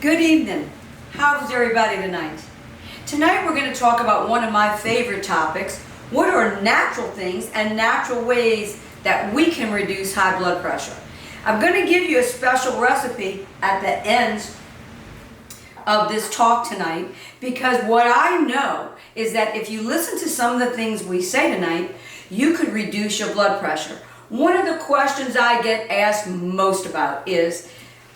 Good evening. How's everybody tonight? Tonight we're going to talk about one of my favorite topics. What are natural things and natural ways that we can reduce high blood pressure? I'm going to give you a special recipe at the end of this talk tonight, because what I know is that if you listen to some of the things we say tonight, you could reduce your blood pressure. One of the questions I get asked most about is,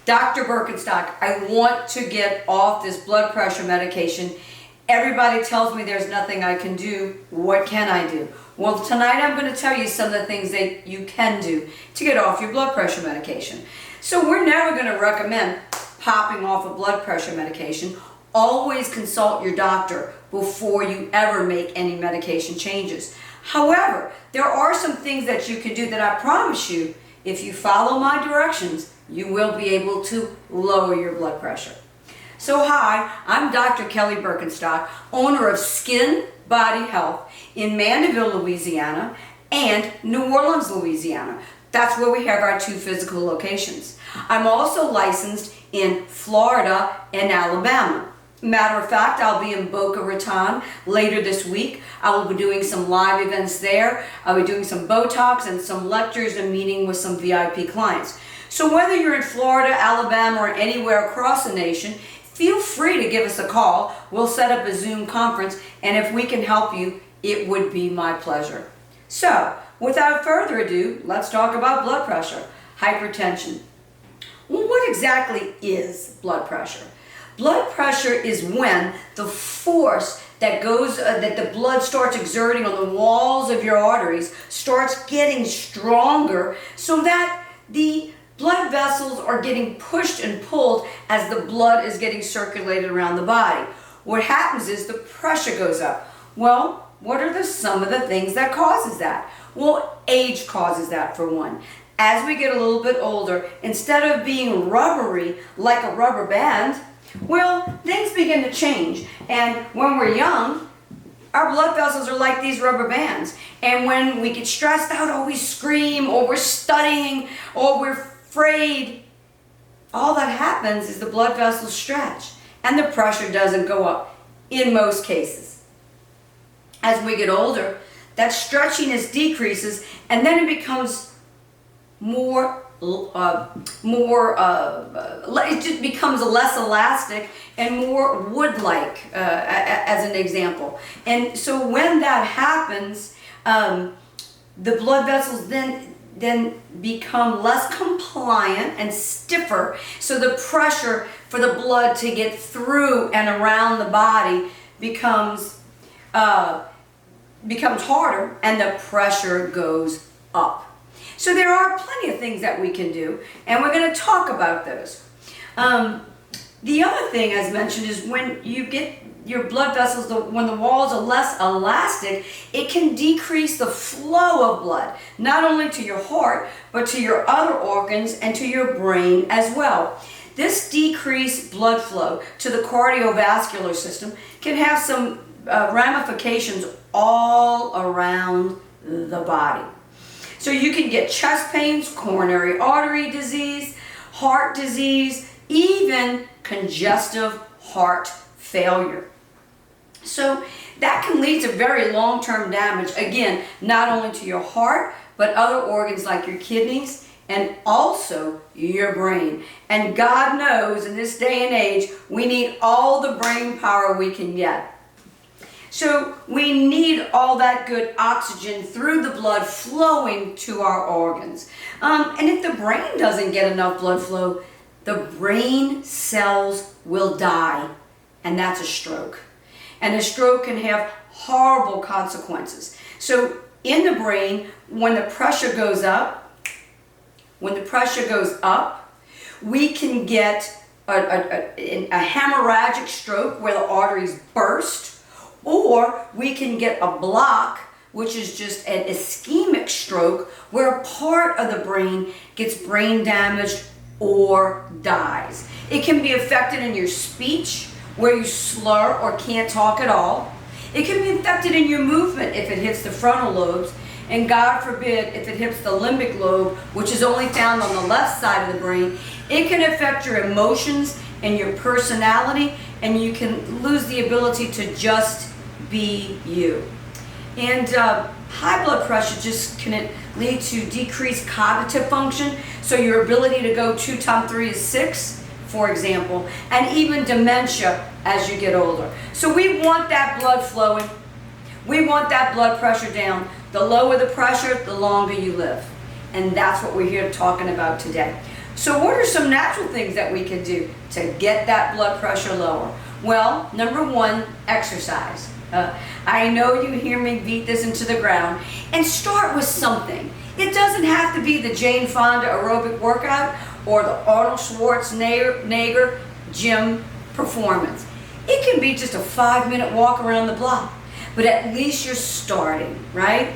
Dr. Birkenstock, I want to get off this blood pressure medication. Everybody tells me there's nothing I can do. What can I do? Well, tonight I'm going to tell you some of the things that you can do to get off your blood pressure medication. So we're never going to recommend popping off a blood pressure medication. Always consult your doctor before you ever make any medication changes. However, there are some things that you can do that I promise you, if you follow my directions, you will be able to lower your blood pressure. So hi, I'm Dr. Kelly Birkenstock, owner of Skin Body Health in Mandeville, Louisiana and New Orleans, Louisiana. That's where we have our two physical locations. I'm also licensed in Florida and Alabama. Matter of fact, I'll be in Boca Raton later this week. I will be doing some live events there. I'll be doing some Botox and some lectures and meeting with some VIP clients. So whether you're in Florida, Alabama, or anywhere across the nation, feel free to give us a call. We'll set up a Zoom conference, and if we can help you, it would be my pleasure. So, without further ado, let's talk about blood pressure, hypertension. Well, what exactly is blood pressure? Blood pressure is when the force that that the blood starts exerting on the walls of your arteries starts getting stronger, so that the blood vessels are getting pushed and pulled as the blood is getting circulated around the body. What happens is the pressure goes up. Well, what are some of the things that causes that? Well, age causes that, for one. As we get a little bit older, instead of being rubbery like a rubber band, well, things begin to change. And when we're young, our blood vessels are like these rubber bands. And when we get stressed out, or we scream, or we're studying, or we're afraid, all that happens is the blood vessels stretch and the pressure doesn't go up in most cases. As we get older, that stretchiness decreases, and then it becomes it just becomes less elastic and more wood-like, as an example. And so when that happens, the blood vessels then become less compliant and stiffer, so the pressure for the blood to get through and around the body becomes harder, and the pressure goes up. So there are plenty of things that we can do, and we're going to talk about those. The other thing, as mentioned, is when you get your blood vessels, when the walls are less elastic, it can decrease the flow of blood, not only to your heart, but to your other organs and to your brain as well. This decreased blood flow to the cardiovascular system can have some ramifications all around the body. So you can get chest pains, coronary artery disease, heart disease, even congestive heart failure. So that can lead to very long-term damage, again, not only to your heart, but other organs like your kidneys and also your brain. And God knows in this day and age, we need all the brain power we can get. So we need all that good oxygen through the blood flowing to our organs. And if the brain doesn't get enough blood flow, the brain cells will die, and that's a stroke. And a stroke can have horrible consequences. So in the brain, when the pressure goes up, we can get a hemorrhagic stroke where the arteries burst, or we can get a block, which is just an ischemic stroke where a part of the brain gets brain damaged or dies. It can be affected in your speech, where you slur or can't talk at all. It can be affected in your movement if it hits the frontal lobes. And God forbid if it hits the limbic lobe, which is only found on the left side of the brain, it can affect your emotions and your personality, and you can lose the ability to just be you. And high blood pressure just can lead to decreased cognitive function, so your ability to go 2 times 3 is 6, for example, and even dementia as you get older. So we want that blood flowing. We want that blood pressure down. The lower the pressure, the longer you live. And that's what we're here talking about today. So what are some natural things that we can do to get that blood pressure lower? Well, number 1, exercise. I know you hear me beat this into the ground. And start with something. It doesn't have to be the Jane Fonda aerobic workout or the Arnold Schwarzenegger gym performance. It can be just a 5-minute walk around the block. But at least you're starting, right?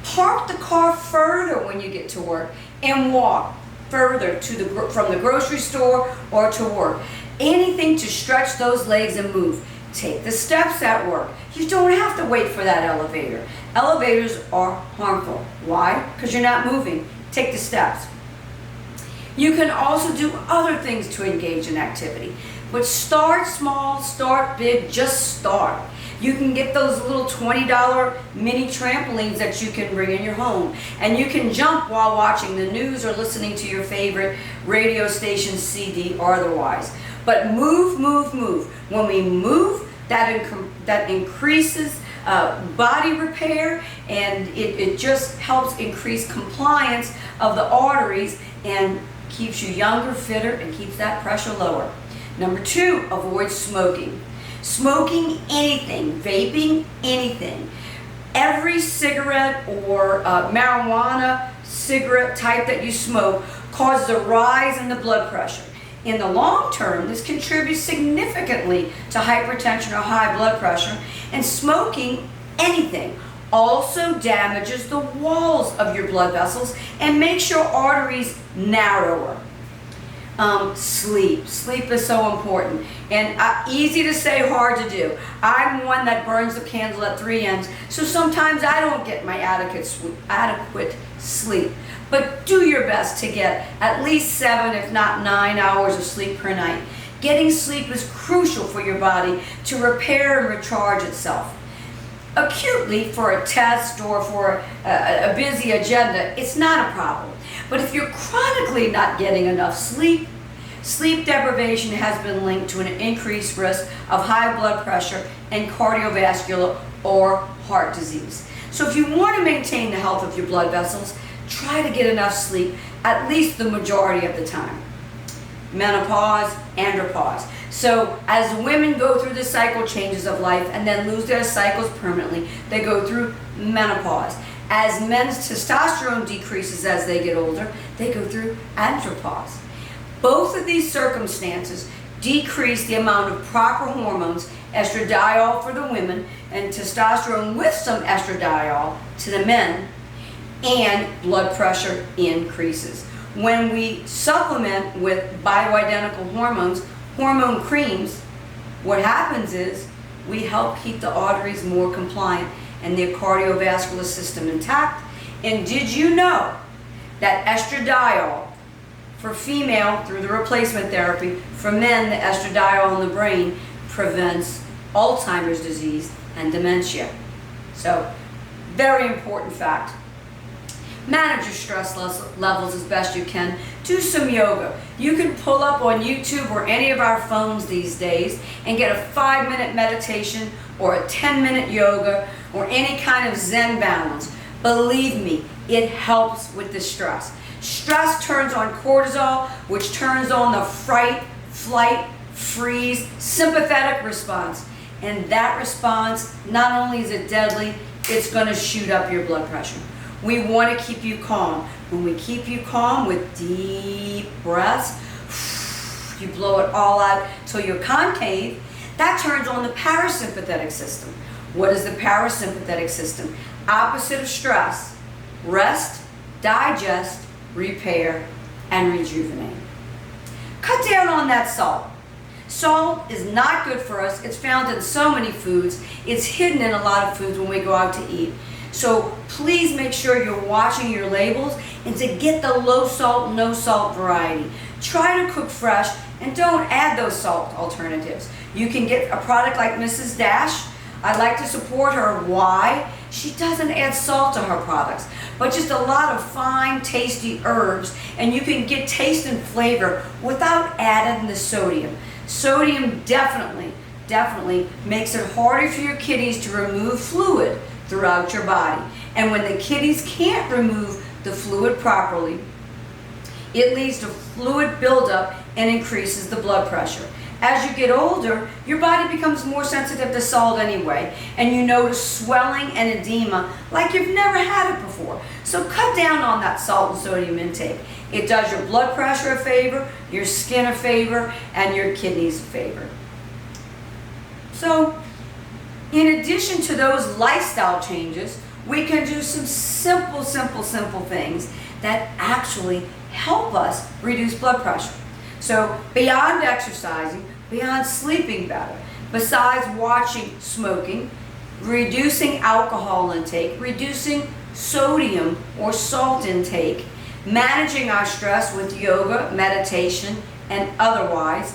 Park the car further when you get to work and walk further from the grocery store or to work. Anything to stretch those legs and move. Take the steps at work. You don't have to wait for that elevator. Elevators are harmful. Why? Because you're not moving. Take the steps. You can also do other things to engage in activity. But start small, start big, just start. You can get those little $20 mini trampolines that you can bring in your home. And you can jump while watching the news or listening to your favorite radio station, CD, or otherwise. But move, move, move. When we move, that increases body repair, and it just helps increase compliance of the arteries and keeps you younger, fitter, and keeps that pressure lower. Number 2, avoid smoking. Smoking anything, vaping anything. Every cigarette or marijuana cigarette type that you smoke causes a rise in the blood pressure. In the long term, this contributes significantly to hypertension or high blood pressure, and smoking anything also damages the walls of your blood vessels and makes your arteries narrower. Sleep. Sleep is so important, and easy to say, hard to do. I'm one that burns the candle at 3 ends, so sometimes I don't get my adequate sleep. But do your best to get at least 7, if not 9 hours of sleep per night. Getting sleep is crucial for your body to repair and recharge itself. Acutely, for a test or for a busy agenda, it's not a problem. But if you're chronically not getting enough sleep, sleep deprivation has been linked to an increased risk of high blood pressure and cardiovascular or heart disease. So if you want to maintain the health of your blood vessels, try to get enough sleep at least the majority of the time. Menopause, andropause. So as women go through the cycle changes of life and then lose their cycles permanently, they go through menopause. As men's testosterone decreases as they get older, they go through andropause. Both of these circumstances decrease the amount of proper hormones, estradiol for the women and testosterone with some estradiol to the men, and blood pressure increases. When we supplement with bioidentical hormones, hormone creams, what happens is we help keep the arteries more compliant and their cardiovascular system intact. And did you know that estradiol for female through the replacement therapy, for men the estradiol in the brain prevents Alzheimer's disease and dementia? So very important fact. Manage your stress levels as best you can. Do some yoga. You can pull up on YouTube or any of our phones these days and get a 5-minute meditation or a 10-minute yoga or any kind of Zen balance. Believe me, it helps with the stress. Stress turns on cortisol, which turns on the fright, flight, freeze, sympathetic response. And that response, not only is it deadly, it's going to shoot up your blood pressure. We want to keep you calm. When we keep you calm with deep breaths, you blow it all out till you're concave, that turns on the parasympathetic system. What is the parasympathetic system? Opposite of stress. Rest, digest, repair, and rejuvenate. Cut down on that salt. Salt is not good for us. It's found in so many foods. It's hidden in a lot of foods when we go out to eat. So please make sure you're watching your labels and to get the low salt, no salt variety. Try to cook fresh and don't add those salt alternatives. You can get a product like Mrs. Dash. I like to support her. Why? She doesn't add salt to her products, but just a lot of fine, tasty herbs, and you can get taste and flavor without adding the sodium. Sodium definitely makes it harder for your kiddies to remove fluid throughout your body. And when the kiddies can't remove the fluid properly, it leads to fluid buildup and increases the blood pressure. As you get older, your body becomes more sensitive to salt anyway, and you notice swelling and edema like you've never had it before. So cut down on that salt and sodium intake. It does your blood pressure a favor, your skin a favor, and your kidneys a favor. So, in addition to those lifestyle changes, we can do some simple things that actually help us reduce blood pressure. So beyond exercising, beyond sleeping better, besides watching smoking, reducing alcohol intake, reducing sodium or salt intake, managing our stress with yoga, meditation, and otherwise,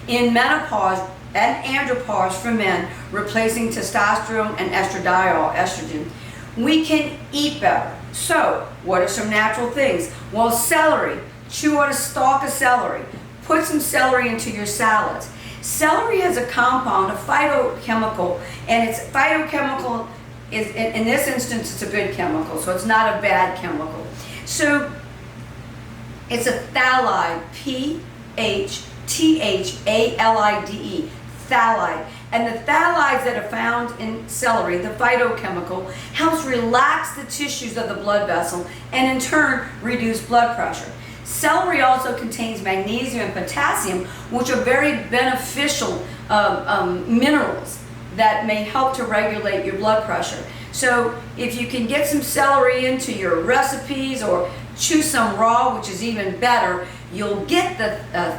in menopause and andropause for men, replacing testosterone and estradiol, estrogen, we can eat better. So, what are some natural things? Well, celery. Chew on a stalk of celery. Put some celery into your salads. Celery has a compound, a phytochemical, and it's phytochemical is in this instance it's a good chemical, so it's not a bad chemical. So it's a phthalide, P-H-T-H-A-L-I-D-E, phthalide. And the phthalides that are found in celery, the phytochemical, helps relax the tissues of the blood vessel and in turn reduce blood pressure. Celery also contains magnesium and potassium, which are very beneficial minerals that may help to regulate your blood pressure. So if you can get some celery into your recipes or chew some raw, which is even better, you'll get the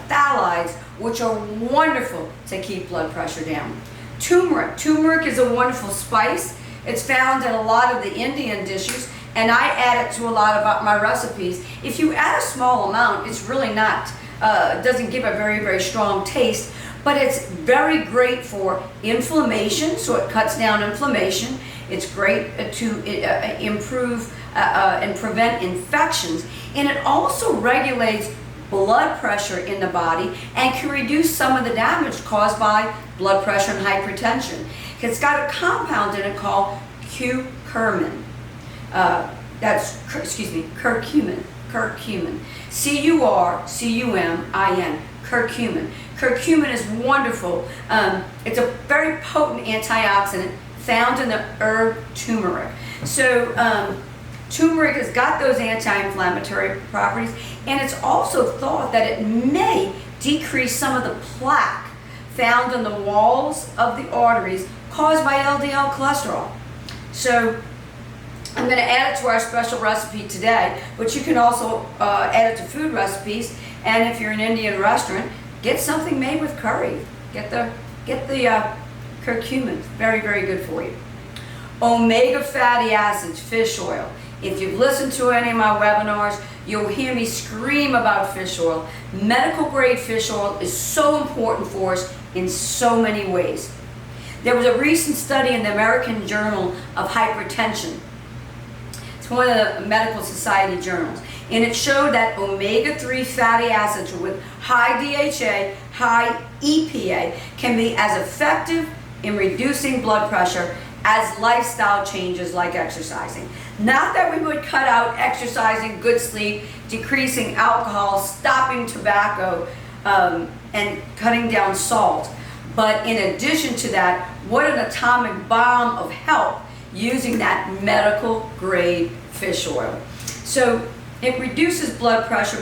phthalides, which are wonderful to keep blood pressure down. Turmeric. Turmeric is a wonderful spice. It's found in a lot of the Indian dishes, and I add it to a lot of my recipes. If you add a small amount, it's really not, doesn't give a very strong taste, but it's very great for inflammation, so it cuts down inflammation. It's great to improve and prevent infections, and it also regulates blood pressure in the body and can reduce some of the damage caused by blood pressure and hypertension. It's got a compound in it called curcumin. Curcumin. C-U-R-C-U-M-I-N. Curcumin. Curcumin is wonderful. It's a very potent antioxidant found in the herb turmeric. So turmeric has got those anti-inflammatory properties, and it's also thought that it may decrease some of the plaque found in the walls of the arteries caused by LDL cholesterol. So I'm going to add it to our special recipe today, but you can also add it to food recipes, and if you're an Indian restaurant, get something made with curry. Get the curcumin. Very good for you. Omega fatty acids, fish oil. If you've listened to any of my webinars, you'll hear me scream about fish oil. Medical grade fish oil is so important for us in so many ways. There was a recent study in the American Journal of Hypertension. It's one of the medical society journals, and it showed that omega-3 fatty acids with high DHA, high EPA can be as effective in reducing blood pressure as lifestyle changes like exercising. Not that we would cut out exercising, good sleep, decreasing alcohol, stopping tobacco, and cutting down salt. But in addition to that, what an atomic bomb of help using that medical grade fish oil. So it reduces blood pressure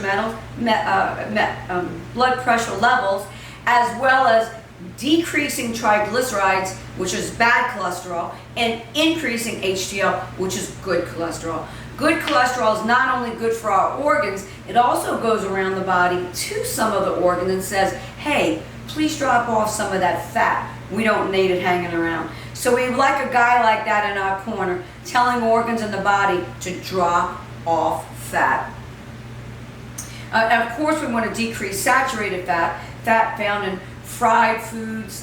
blood pressure levels, as well as decreasing triglycerides, which is bad cholesterol, and increasing HDL, which is good cholesterol. Good cholesterol is not only good for our organs, it also goes around the body to some of the organs and says, hey, please drop off some of that fat. We don't need it hanging around. So we like a guy like that in our corner, telling organs in the body to drop off fat. And of course, we want to decrease saturated fat, fat found in fried foods,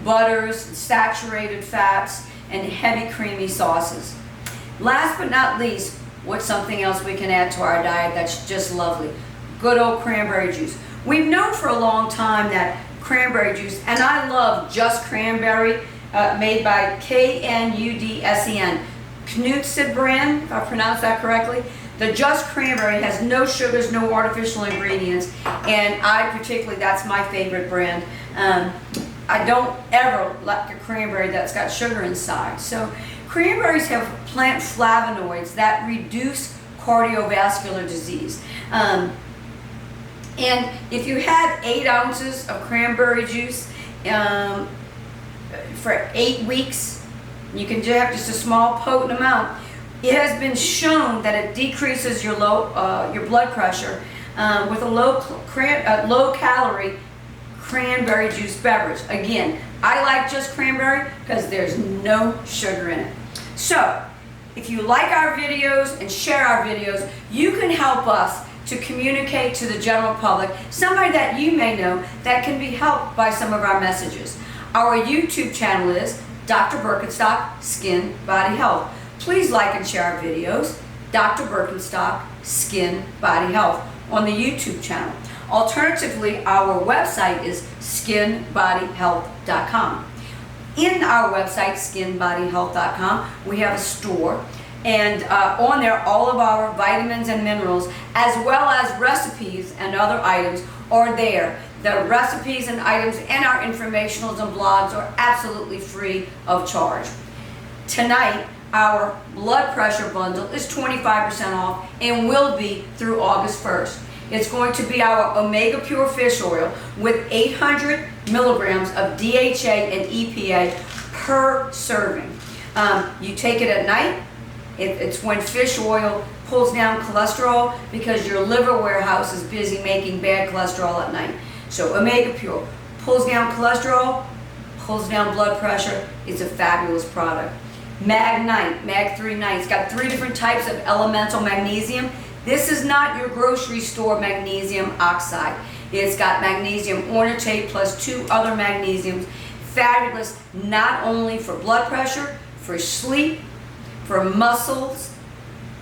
butters, saturated fats, and heavy creamy sauces. Last but not least, what's something else we can add to our diet that's just lovely? Good old cranberry juice. We've known for a long time that cranberry juice, and I love Just Cranberry, made by Knudsen, Knudsen brand, if I pronounced that correctly. The Just Cranberry has no sugars, no artificial ingredients, and that's my favorite brand. I don't ever like a cranberry that's got sugar inside. So cranberries have plant flavonoids that reduce cardiovascular disease. And if you had 8 ounces of cranberry juice for 8 weeks, you can have just a small potent amount. It has been shown that it decreases your blood pressure with a low calorie cranberry juice beverage. Again, I like Just Cranberry because there's no sugar in it. So, if you like our videos and share our videos, you can help us to communicate to the general public, somebody that you may know that can be helped by some of our messages. Our YouTube channel is Dr. Birkenstock Skin Body Health. Please like and share our videos, Dr. Birkenstock Skin Body Health, on the YouTube channel. Alternatively, our website is skinbodyhealth.com. In our website, skinbodyhealth.com, we have a store, and on there, all of our vitamins and minerals, as well as recipes and other items, are there. The recipes and items and our informationals and blogs are absolutely free of charge. Tonight, our blood pressure bundle is 25% off and will be through August 1st. It's going to be our Omega Pure Fish Oil with 800 milligrams of DHA and EPA per serving. You take it at night. It's when fish oil pulls down cholesterol because your liver warehouse is busy making bad cholesterol at night. So Omega Pure pulls down cholesterol, pulls down blood pressure. It's a fabulous product. Mag-Nite, Mag-3 Nite. It's got 3 different types of elemental magnesium. This is not your grocery store magnesium oxide. It's got magnesium ornithate plus 2 other magnesiums. Fabulous not only for blood pressure, for sleep, for muscles,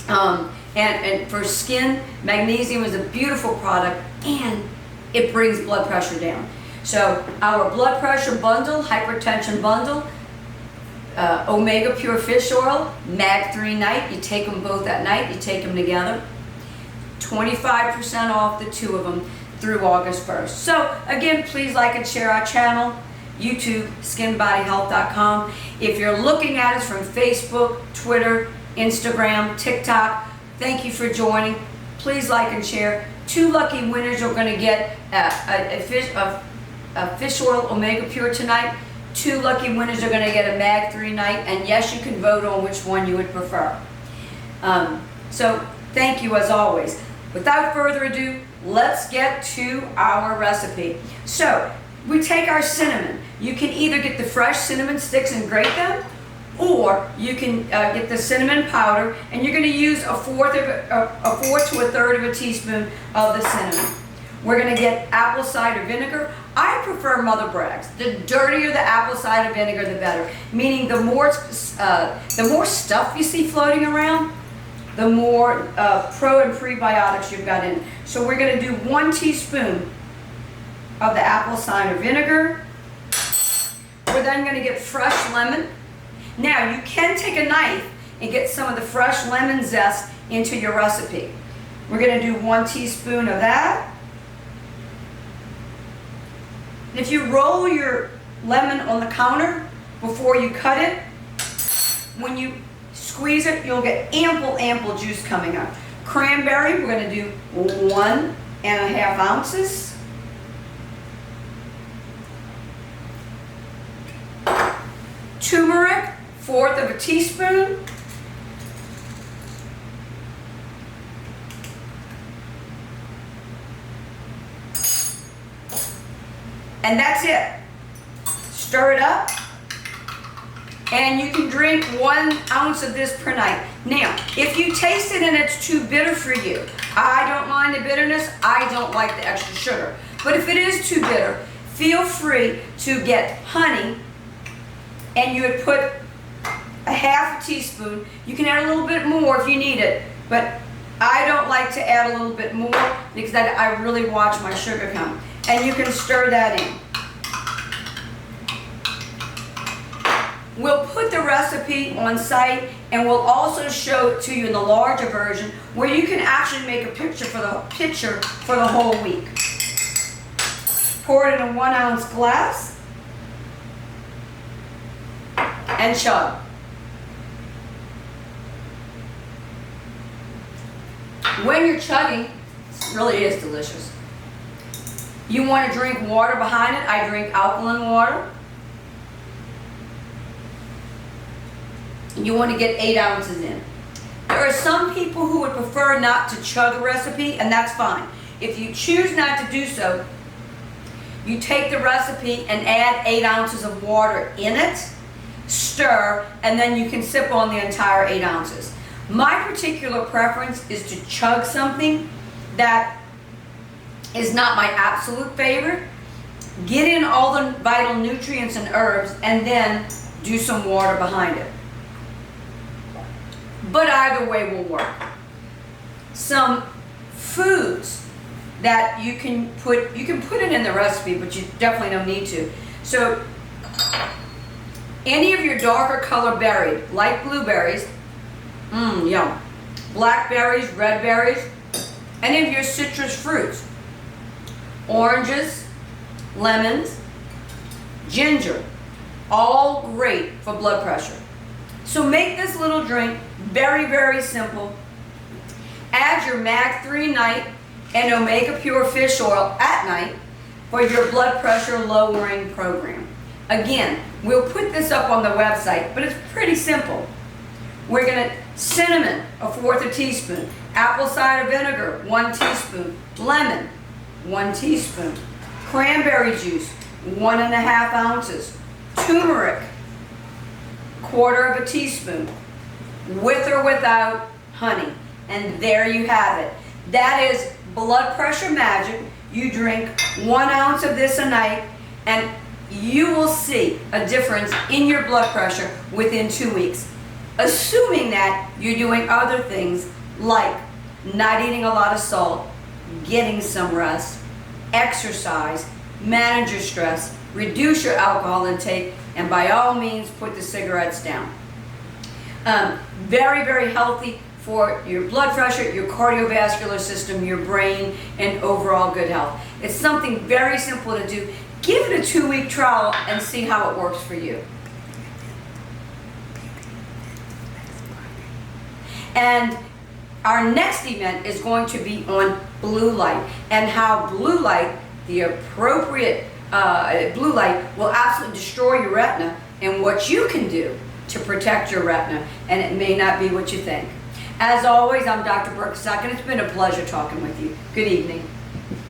and for skin. Magnesium is a beautiful product and it brings blood pressure down. So our blood pressure bundle, hypertension bundle, Omega Pure Fish Oil, Mag-3 Nite, you take them both at night, you take them together. 25% off the 2 of them through August 1st. So again, please like and share our channel, YouTube, skinbodyhealth.com. If you're looking at us from Facebook, Twitter, Instagram, TikTok, thank you for joining. Please like and share. 2 lucky winners are going to get a fish oil Omega Pure tonight. 2 lucky winners are going to get a Mag-3 Nite, and yes, you can vote on which one you would prefer. So thank you as always. Without further ado, let's get to our recipe. So we take our cinnamon. You can either get the fresh cinnamon sticks and grate them, or you can get the cinnamon powder, and you're going to use a fourth to a third of a teaspoon of the cinnamon. We're going to get apple cider vinegar. I prefer Mother Bragg's. The dirtier the apple cider vinegar, the better. Meaning the more stuff you see floating around, the more pro and prebiotics you've got in it. So we're going to do 1 teaspoon of the apple cider vinegar. We're then going to get fresh lemon. Now you can take a knife and get some of the fresh lemon zest into your recipe. We're going to do 1 teaspoon of that. If you roll your lemon on the counter before you cut it, when you squeeze it, you'll get ample juice coming out. Cranberry, we're going to do 1.5 ounces. Turmeric, 1/4 of a teaspoon. And that's it. Stir it up, and you can drink 1 ounce of this per night. Now, if you taste it and it's too bitter for you, I don't mind the bitterness, I don't like the extra sugar. But if it is too bitter, feel free to get honey, and you would put a half a teaspoon. You can add a little bit more if you need it, but I don't like to add a little bit more because I really watch my sugar count. And you can stir that in. We'll put the recipe on site, and we'll also show it to you in the larger version where you can actually make a picture for the whole week. Pour it in a 1 ounce glass and chug. When you're chugging, it really is delicious. You want to drink water behind it. I drink alkaline water. You want to get 8 ounces in. There are some people who would prefer not to chug a recipe, and that's fine. If you choose not to do so, you take the recipe and add 8 ounces of water in it, stir, and then you can sip on the entire 8 ounces. My particular preference is to chug something that is not my absolute favorite. Get in all the vital nutrients and herbs, and then do some water behind it. But either way will work. Some foods that you can put it in the recipe, but you definitely don't need to. So any of your darker color berries, like blueberries, yum. Blackberries, red berries, any of your citrus fruits, oranges, lemons, ginger, all great for blood pressure. So make this little drink very, very simple. Add your MAG3 night and Omega Pure fish oil at night for your blood pressure lowering program. Again, we'll put this up on the website, but it's pretty simple. We're going to cinnamon, 1/4 teaspoon, apple cider vinegar, 1 teaspoon, lemon, 1 teaspoon, cranberry juice, 1½ ounces, turmeric, 1/4 teaspoon, with or without honey. And there you have it. That is blood pressure magic. You drink 1 ounce of this a night, and you will see a difference in your blood pressure within 2 weeks. Assuming that you're doing other things like not eating a lot of salt, getting some rest, exercise, manage your stress, reduce your alcohol intake, and by all means put the cigarettes down. Very, very healthy for your blood pressure, your cardiovascular system, your brain, and overall good health. It's something very simple to do. Give it a 2-week trial and see how it works for you. And our next event is going to be on blue light, and how blue light, the appropriate blue light, will absolutely destroy your retina, and what you can do to protect your retina, and it may not be what you think. As always, I'm Dr. Berkosuk, and it's been a pleasure talking with you. Good evening.